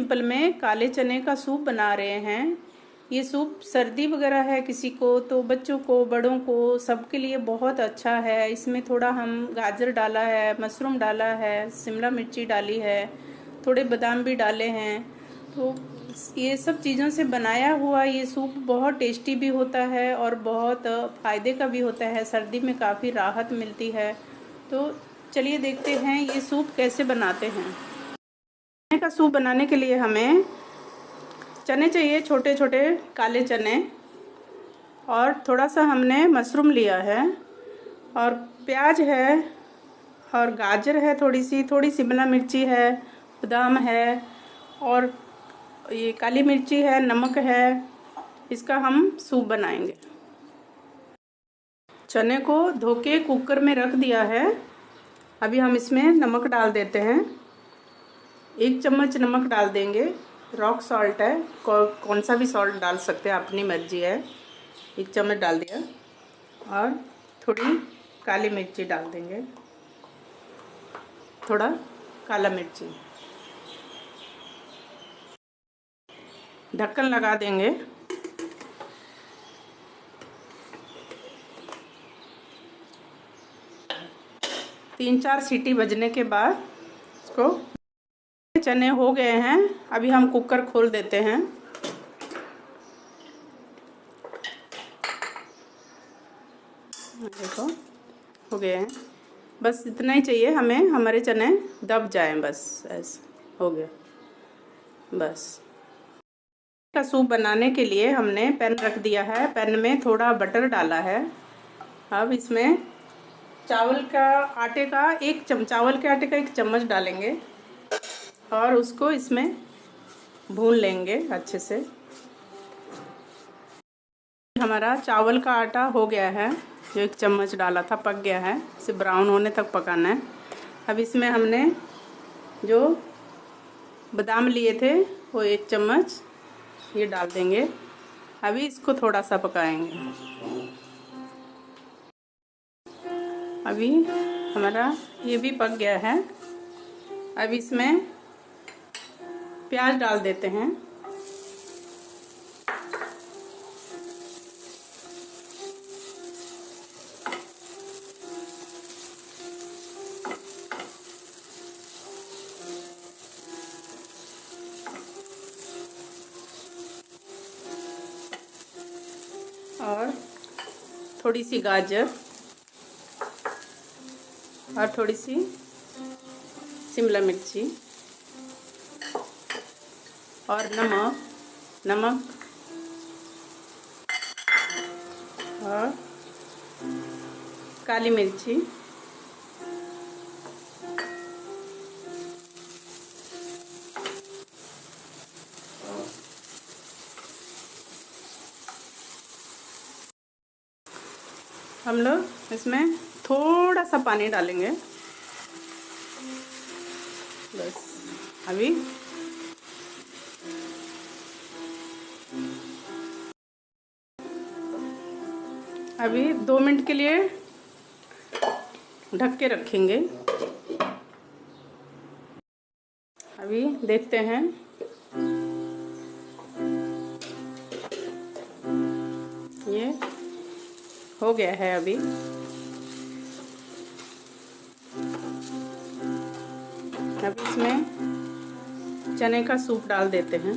Simple में काले चने का सूप बना रहे हैं। ये सूप सर्दी वगैरह है किसी को, तो बच्चों को, बड़ों को, सबके लिए बहुत अच्छा है। इसमें थोड़ा हम गाजर डाला है, मशरूम डाला है, शिमला मिर्ची डाली है, थोड़े बादाम भी डाले हैं। तो ये सब चीज़ों से बनाया हुआ ये सूप बहुत टेस्टी भी होता है और बहुत फ़ायदे का भी होता है। सर्दी में काफ़ी राहत मिलती है। तो चलिए देखते हैं ये सूप कैसे बनाते हैं। चने का सूप बनाने के लिए हमें चने चाहिए, छोटे छोटे काले चने, और थोड़ा सा हमने मशरूम लिया है, और प्याज है, और गाजर है, थोड़ी शिमला मिर्ची है, बादाम है, और ये काली मिर्ची है, नमक है। इसका हम सूप बनाएंगे। चने को धो के कुकर में रख दिया है। अभी हम इसमें नमक डाल देते हैं। 1 चम्मच नमक डाल देंगे। रॉक सॉल्ट है, कौन सा भी सॉल्ट डाल सकते हैं, अपनी मर्जी है। 1 चम्मच डाल दिया। और थोड़ी काली मिर्ची डाल देंगे, थोड़ा काला मिर्ची। ढक्कन लगा देंगे। तीन चार सीटी बजने के बाद इसको, चने हो गए हैं। अभी हम कुकर खोल देते हैं। देखो हो गए हैं। बस इतना ही चाहिए हमें, हमारे चने दब जाएं, बस ऐसा हो गया। बस का सूप बनाने के लिए हमने पैन रख दिया है। पैन में थोड़ा बटर डाला है। अब इसमें चावल के आटे का 1 चम्मच डालेंगे और उसको इसमें भून लेंगे अच्छे से। हमारा चावल का आटा हो गया है, जो 1 चम्मच डाला था पक गया है। इसे ब्राउन होने तक पकाना है। अब इसमें हमने जो बादाम लिए थे वो 1 चम्मच ये डाल देंगे। अभी इसको थोड़ा सा पकाएंगे। अभी हमारा ये भी पक गया है। अब इसमें प्याज डाल देते हैं। और थोड़ी सी गाजर और थोड़ी सी शिमला मिर्ची और नमक और काली मिर्ची। हम लोग इसमें थोड़ा सा पानी डालेंगे बस। अभी 2 मिनट के लिए ढक के रखेंगे। अभी देखते हैं। ये हो गया है। अभी इसमें चने का सूप डाल देते हैं।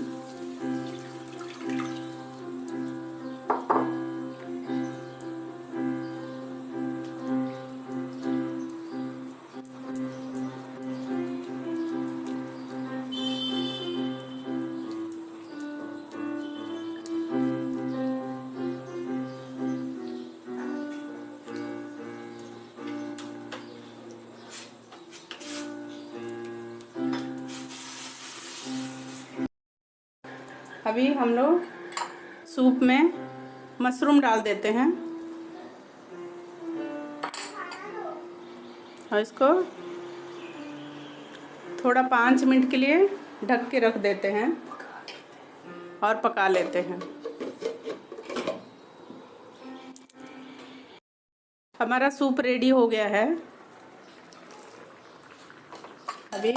अभी हम लोग सूप में मशरूम डाल देते हैं और इसको थोड़ा 5 मिनट के लिए ढक के रख देते हैं और पका लेते हैं। हमारा सूप रेडी हो गया है। अभी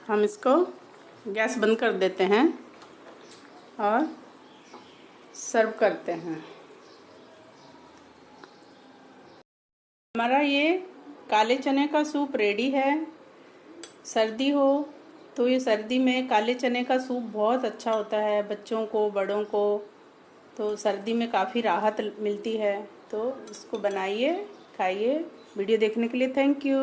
हम इसको गैस बंद कर देते हैं और सर्व करते हैं। हमारा ये काले चने का सूप रेडी है। सर्दी हो तो ये सर्दी में काले चने का सूप बहुत अच्छा होता है, बच्चों को बड़ों को तो सर्दी में काफ़ी राहत मिलती है। तो इसको बनाइए, खाइए। वीडियो देखने के लिए थैंक यू।